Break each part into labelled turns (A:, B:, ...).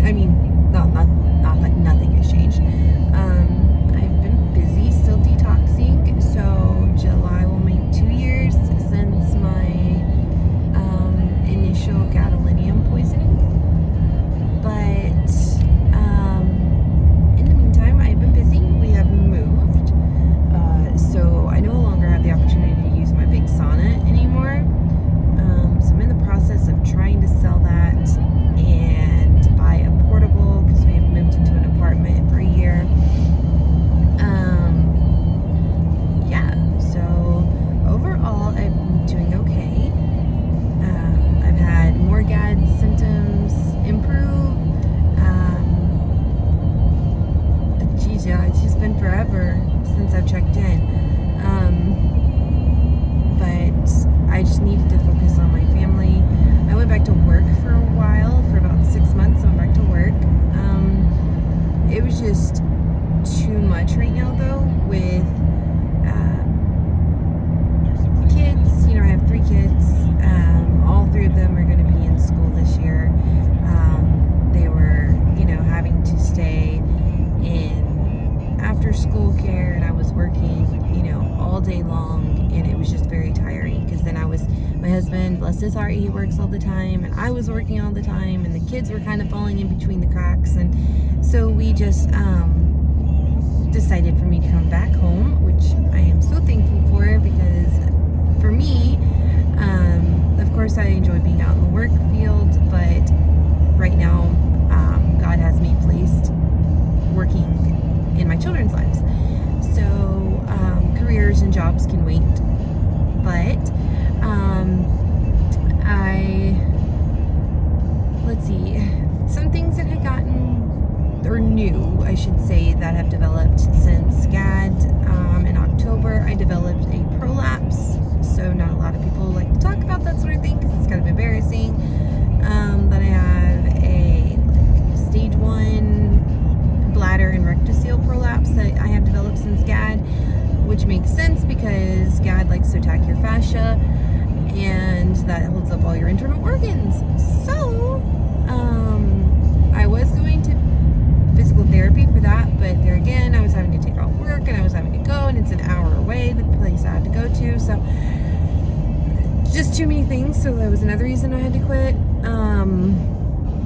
A: I mean, not like nothing has changed. I've been busy still detoxing, so July will make 2 years since my initial gadolinium poisoning. But in the meantime, I've been busy. We have moved, so I no longer have the opportunity to use my big sauna anymore. So I'm in the process of trying to sell that and buy a portable because we have moved into an apartment for a year. Yeah, so overall I've been doing okay. I've had more GAD symptoms improve. Geez, yeah, it's just been forever since I've checked in. But I just needed to focus on my family. I went back to work for a while, for about 6 months. I went back to work. It was just too much right now, though, with kids. You know, I have 3 kids. All 3 of them are going to be in school this year. They were, having to stay in after school care, and I was working, all day long, and it was just very tiring because then my husband, bless his heart, he works all the time, and I was working all the time, and the kids were kind of falling in between the cracks, and so we just decided for me to come back home, which I am so thankful for, because for me, of course I enjoy being out in the work field, but right now God has me placed working in my children's lives. So careers and jobs can wait, but let's see, some things that had gotten, or new, I should say, that have developed since GAD. In October, I developed a prolapse, so not a lot of people like to talk about that sort of thing because it's kind of embarrassing. That I have a stage 1 bladder and rectocele prolapse that I have developed since GAD, which makes sense because GAD likes to attack your fascia, and that holds up all your internal organs. So, I was going to physical therapy for that, but there again, I was having to take off work, and I was having to go, and it's an hour away, the place I had to go to, so just too many things, so that was another reason I had to quit.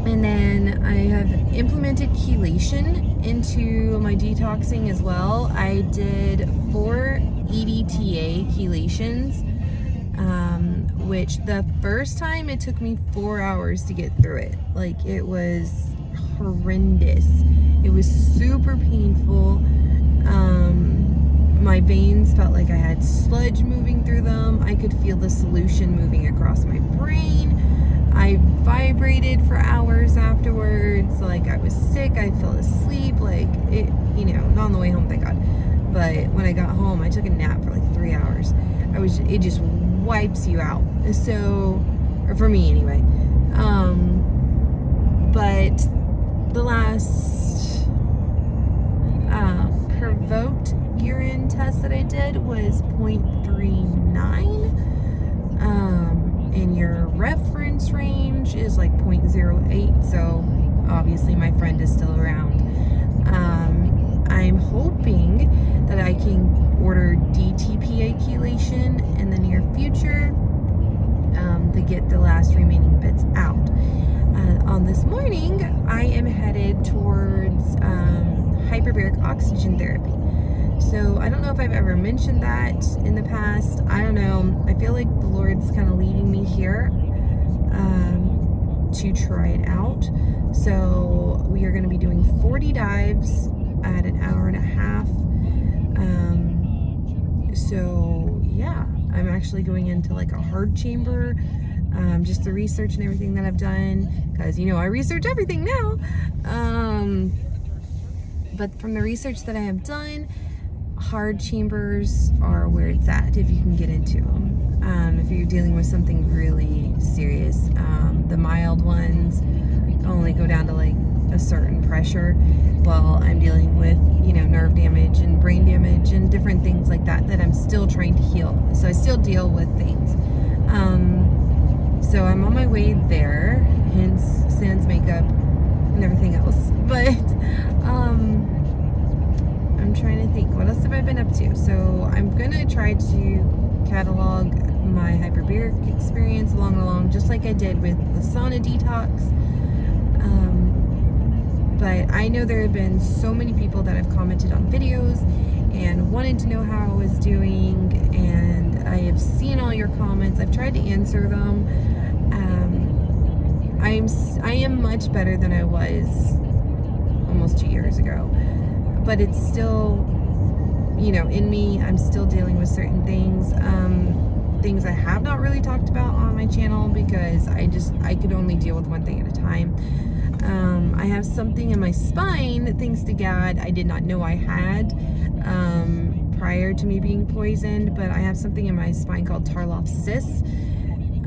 A: And then I have implemented chelation into my detoxing as well. I did 4 EDTA chelations, which the first time it took me 4 hours to get through it. Like, it was horrendous. It was super painful. My veins felt like I had sludge moving through them. I could feel the solution moving across my brain. I vibrated for hours afterwards. Like, I was sick. I fell asleep. Like, it, not on the way home, thank God. But when I got home, I took a nap for like 3 hours. It just wipes you out. So, or for me anyway. But the last provoked urine test that I did was 0.39. And your reference range is like 0.08. So obviously my friend is still around. I'm hoping that I can order DTPA chelation in the near future to get the last remaining bits out. On this morning, I am headed towards hyperbaric oxygen therapy. So I don't know if I've ever mentioned that in the past. I don't know. I feel like the Lord's kind of leading me here to try it out. So we are going to be doing 40 dives at an hour and a half. So yeah, I'm actually going into like a hard chamber, just the research and everything that I've done, because I research everything now. But from the research that I have done, hard chambers are where it's at if you can get into them. If you're dealing with something really serious, the mild ones only go down to like a certain pressure, while I'm dealing with nerve damage and brain damage and different things like that I'm still trying to heal. So I still deal with things. So I'm on my way there, hence sans makeup and everything else. But I'm trying to think, what else have I been up to? So I'm gonna try to catalog my hyperbaric experience along, just like I did with the sauna detox. But I know there have been so many people that have commented on videos and wanted to know how I was doing, and I have seen all your comments. I've tried to answer them. I am much better than I was almost 2 years ago, but it's still, in me. I'm still dealing with certain things, things I have not really talked about on my channel because I could only deal with one thing at a time. I have something in my spine, thanks to God, I did not know I had prior to me being poisoned, but I have something in my spine called Tarloff cysts.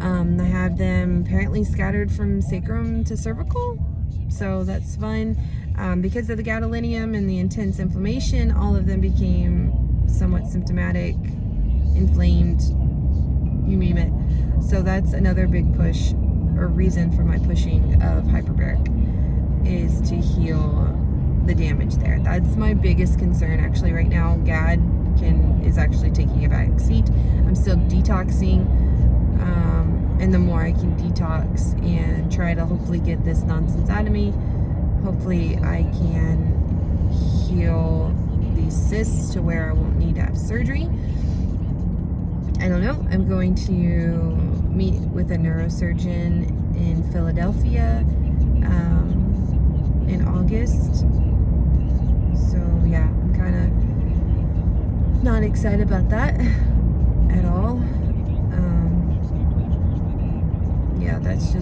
A: I have them apparently scattered from sacrum to cervical, so that's fun. Because of the gadolinium and the intense inflammation, all of them became somewhat symptomatic, inflamed, you name it. So that's another big push or reason for my pushing of hyperbaric, is to heal the damage there. That's my biggest concern actually right now. GAD is actually taking a back seat. I'm still detoxing, and the more I can detox and try to hopefully get this nonsense out of me, hopefully I can heal these cysts to where I won't need to have surgery. I don't know. I'm going to meet with a neurosurgeon in Philadelphia in August. So yeah, I'm kind of not excited about that at all. Yeah, that's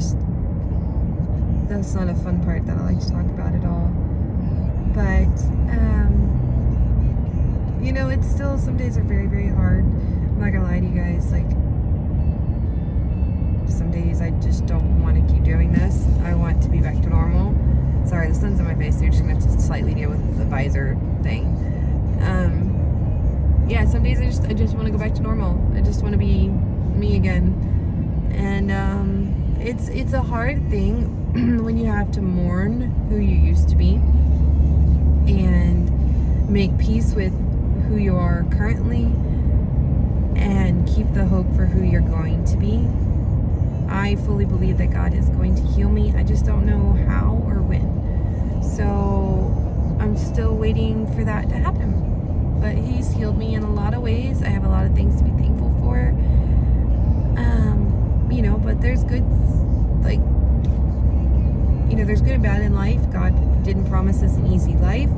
A: not a fun part that I like to talk about at all. But it's still, some days are very, very hard. I'm not gonna lie to you guys, like, some days I just don't want to keep doing this. I want to be back to normal. Sorry, the sun's in my face, so you're just gonna have to slightly deal with the visor thing. Yeah, some days I just want to go back to normal. I just want to be me again. And it's a hard thing when you have to mourn who you used to be and make peace with who you are currently and keep the hope for who you're going to be. I fully believe that God is going to heal me. I just don't know how or when. So I'm still waiting for that to happen. But He's healed me in a lot of ways. I have a lot of things to be thankful for. But there's good, there's good and bad in life. God didn't promise us an easy life,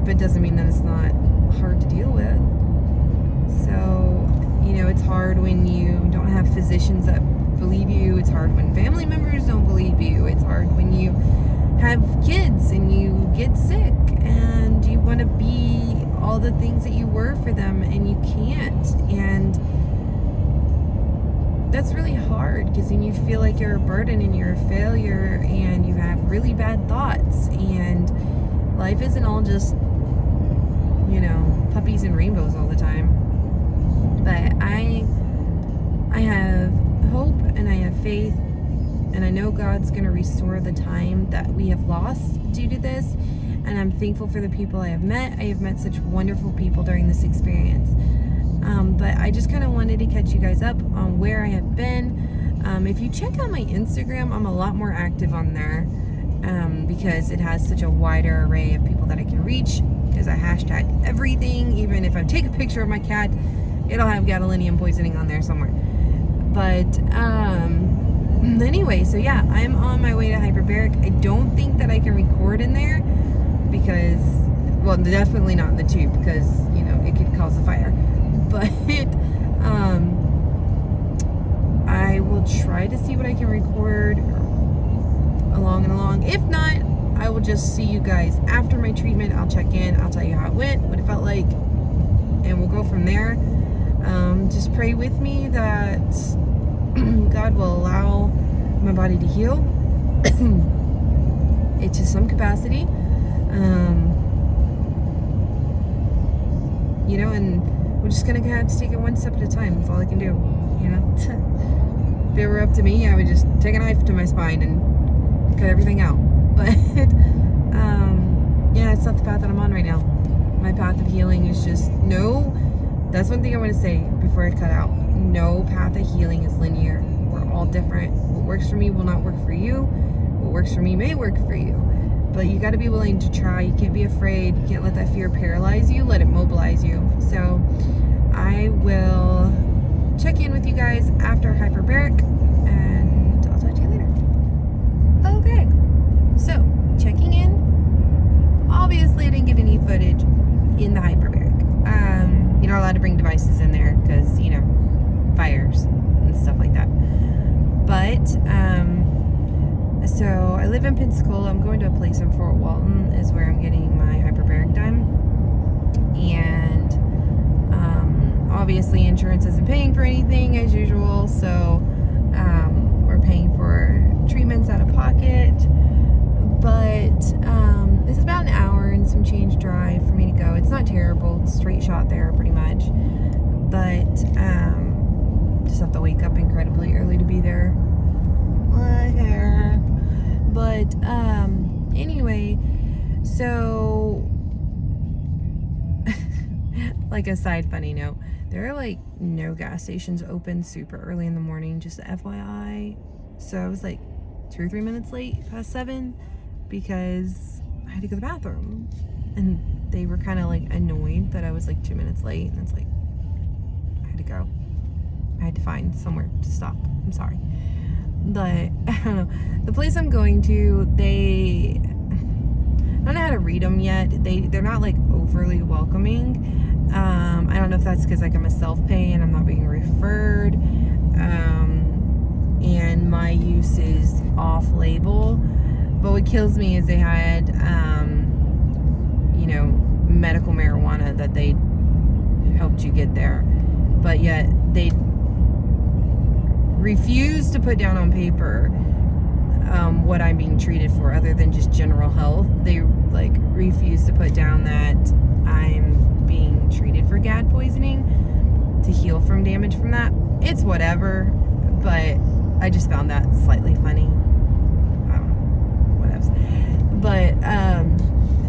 A: but doesn't mean that it's not hard to deal with. So, it's hard when you don't have physicians that believe you. It's hard when family members don't believe you. It's hard when you have kids and you get sick and you want to be all the things that you were for them and you can't. And that's really hard because then you feel like you're a burden and you're a failure and you have really bad thoughts, and life isn't all just, puppies and rainbows all the time. But I have hope and I have faith, and I know God's going to restore the time that we have lost due to this, and I'm thankful for the people I have met. I have met such wonderful people during this experience. But I just kind of wanted to catch you guys up on where I have been. If you check out my Instagram, I'm a lot more active on there because it has such a wider array of people that I can reach, because I hashtag everything. Even if I take a picture of my cat, it'll have gadolinium poisoning on there somewhere. But anyway, so yeah, I'm on my way to hyperbaric. I don't think that I can record in there because, well, definitely not in the tube because, it could cause a fire. But I will try to see what I can record along. If not, I will just see you guys after my treatment. I'll check in. I'll tell you how it went, what it felt like, and we'll go from there. Just pray with me that God will allow my body to heal it to some capacity. And we're just gonna have to take it one step at a time. That's all I can do, If it were up to me, I would just take a knife to my spine and cut everything out. But yeah, it's not the path that I'm on right now. My path of healing is just that's one thing I want to say before I cut out. No path of healing is linear. We're all different. What works for me will not work for you. What works for me may work for you. But you got to be willing to try. You can't be afraid. You can't let that fear paralyze you. Let it mobilize you. So I will check in with you guys after Hyperbaric, and I'll talk to you later. Okay, so checking in. Obviously, I didn't get any footage in the Hyperbaric. You're not allowed to bring devices in there because, fires and stuff like that. But, so I live in Pensacola. I'm going to a place in Fort Walton is where I'm getting my Hyperbaric done. And, obviously insurance isn't paying for anything as usual. So, we're paying for treatments out of pocket. But, this is about an hour and some change drive for me to go. It's not terrible. It's straight shot there pretty much. But, just have to wake up incredibly early to be there. But, anyway, so, like a side funny note, there are like no gas stations open super early in the morning, just FYI. So I was like 2 or 3 minutes late past 7 because I had to go to the bathroom, and they were kind of like annoyed that I was like 2 minutes late, and it's like I had to go. I had to find somewhere to stop. I'm sorry. But I don't know. The place I'm going to, I don't know how to read them yet. They're not like overly welcoming. I don't know if that's because like I'm a self-pay and I'm not being referred. And my use is off-label. But what kills me is they had, medical marijuana that they helped you get there. But yet they refuse to put down on paper what I'm being treated for other than just general health. They like refuse to put down that I'm being treated for GAD poisoning to heal from damage from that. It's whatever, but I just found that slightly funny. Whatevs. But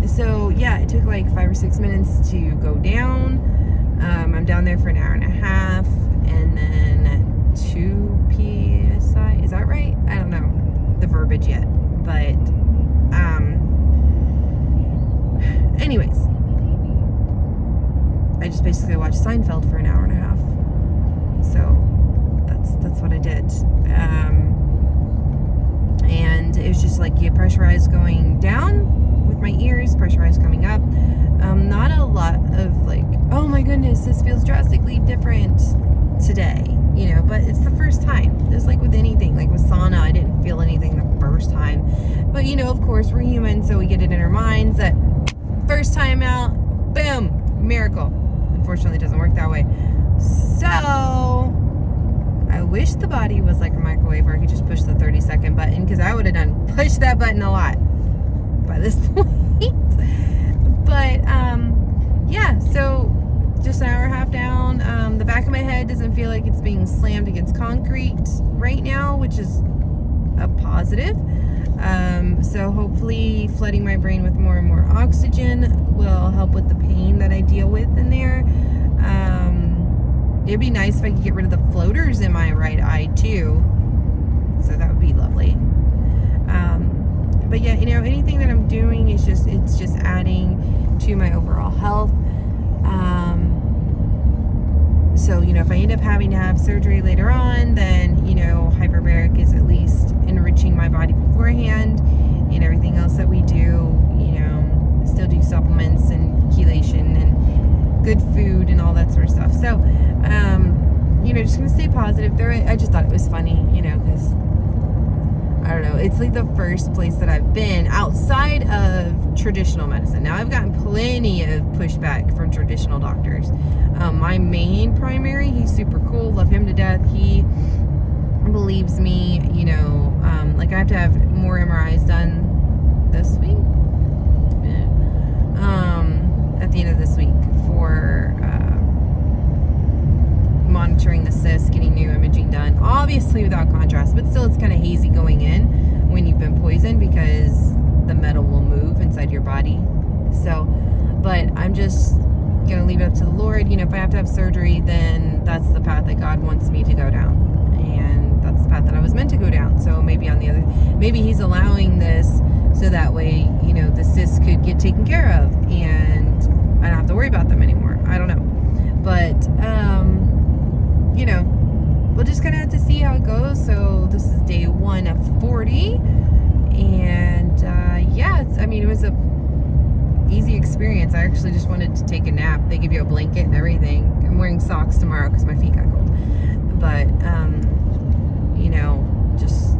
A: so yeah, it took like 5 or 6 minutes to go down. I'm down there for an hour and a half, and then 2 psi. Is that right? I don't know the verbiage yet, but anyways, I just basically watched Seinfeld for an hour and a half. So that's what I did. And it was just like get pressurized going down with my ears, pressurized coming up. Not a lot of like, oh my goodness, this feels drastically different today, but it's the first time. It's like with anything, like with sauna, I didn't feel anything the first time. But of course we're human, so we get it in our minds that first time out, boom, miracle. Unfortunately, it doesn't work that way. So I wish the body was like a microwave where I could just push the 30-second button, because I would have pushed that button a lot by this point. But yeah, so just an hour and a half down. The back of my head doesn't feel like it's being slammed against concrete right now, which is a positive. So hopefully flooding my brain with more and more oxygen will help with the pain that I deal with in there. It'd be nice if I could get rid of the floaters in my right eye too. So that would be lovely. But yeah, anything that I'm doing is it's just adding to my overall health. So, if I end up having to have surgery later on, then, Hyperbaric is at least enriching my body beforehand, and everything else that we do, still do supplements and chelation and good food and all that sort of stuff. So, just going to stay positive. I just thought it was funny, because I don't know. It's like the first place that I've been outside of traditional medicine. Now, I've gotten plenty of pushback from traditional doctors. My main primary, he's super cool. Love him to death. He believes me, like I have to have more MRIs done this week. At the end of this week for monitoring the cysts, getting new imaging done, obviously without contrast, but still it's kind of hazy going in when you've been poisoned, because metal will move inside your body. So, but I'm just gonna leave it up to the Lord. You know, if I have to have surgery, then that's the path that God wants me to go down, and that's the path that I was meant to go down. So maybe maybe He's allowing this so that way, you know, the cysts could get taken care of, and I don't have to worry about them anymore. I don't know, but you know, we'll just kind of have to see how it goes. So this is day 1 of 40, and yeah, I mean, it was a easy experience. I actually just wanted to take a nap. They give you a blanket and everything. I'm wearing socks tomorrow because my feet got cold. But you know, just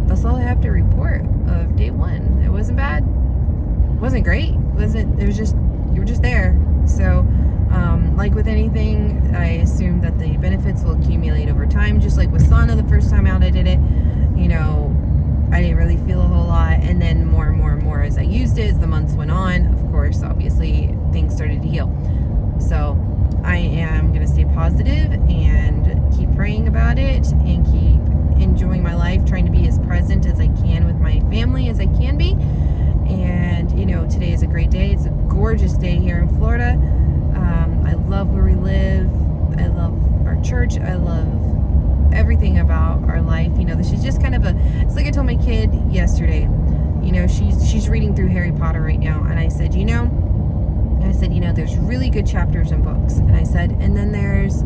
A: that's all I have to report of day 1. It wasn't bad. It wasn't great. It was just, you were just there. So like with anything, I assume that the benefits will accumulate over time. Just like with sauna, the first time out I did it, you know, I didn't really feel a whole lot, and then more and more and more as I used it, as the months went on, of course, obviously things started to heal. So I am going to stay positive and keep praying about it and keep enjoying my life, trying to be as present as I can with my family as I can be. And you know, today is a great day. It's a gorgeous day here in Florida. I love where we live. I love our church. I love everything about our life. You know, this is just kind of it's like I told my kid yesterday, you know, she's reading through Harry Potter right now, and I said, you know, there's really good chapters in books, and I said, and then there's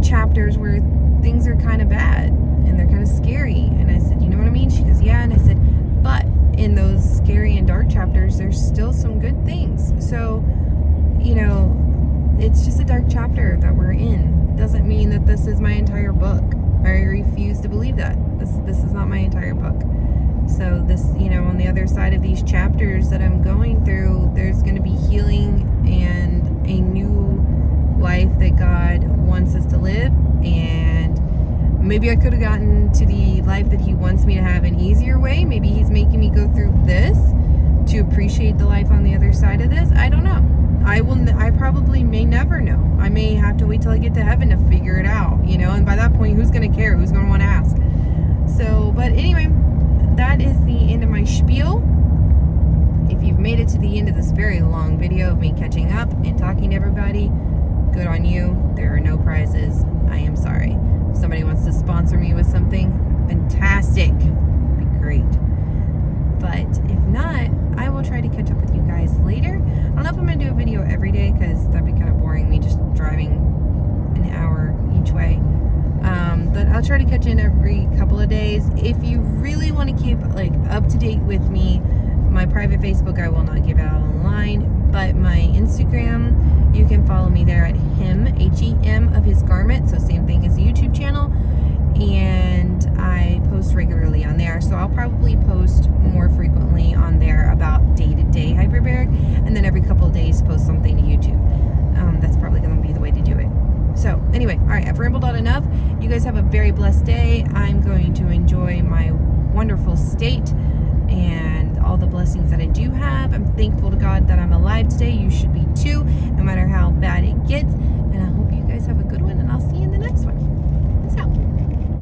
A: chapters where things are kind of bad and they're kind of scary, and I said, you know what I mean? She goes, yeah. And I said, but in those scary and dark chapters, there's still some good things. So, you know, it's just a dark chapter that we're in. Doesn't mean that this is my entire book. I refuse to believe that. This is not my entire book. So this, you know, on the other side of these chapters that I'm going through, there's going to be healing and a new life that God wants us to live. And maybe I could have gotten to the life that He wants me to have an easier way. Maybe He's making me go through this to appreciate the life on the other side of this. I don't know. I probably may never know. I may have to wait till I get to heaven to figure it out, you know, and by that point, who's going to care? Who's going to want to ask? So, but anyway, that is the end of my spiel. If you've made it to the end of this very long video of me catching up and talking to everybody, good on you. There are no prizes. I am sorry. If somebody wants to sponsor me with something, fantastic. It'd be great. But if not, I will try to catch up with you guys later. I don't know if I'm going to do a video every day, because that'd be kind of boring, me just driving an hour each way. But I'll try to catch in every couple of days. If you really want to keep like up to date with me, my private Facebook I will not give out online, but my Instagram, you can follow me there at him, H-E-M, of his garment. So same thing as the YouTube channel. And I post regularly on there, so I'll probably post more frequently on there about day-to-day hyperbaric, and then every couple of days post something to YouTube. That's probably going to be the way to do it. So anyway, all right, I've rambled on enough. You guys have a very blessed day. I'm going to enjoy my wonderful state and all the blessings that I do have. I'm thankful to God that I'm alive today. You should be too, no matter how bad it gets.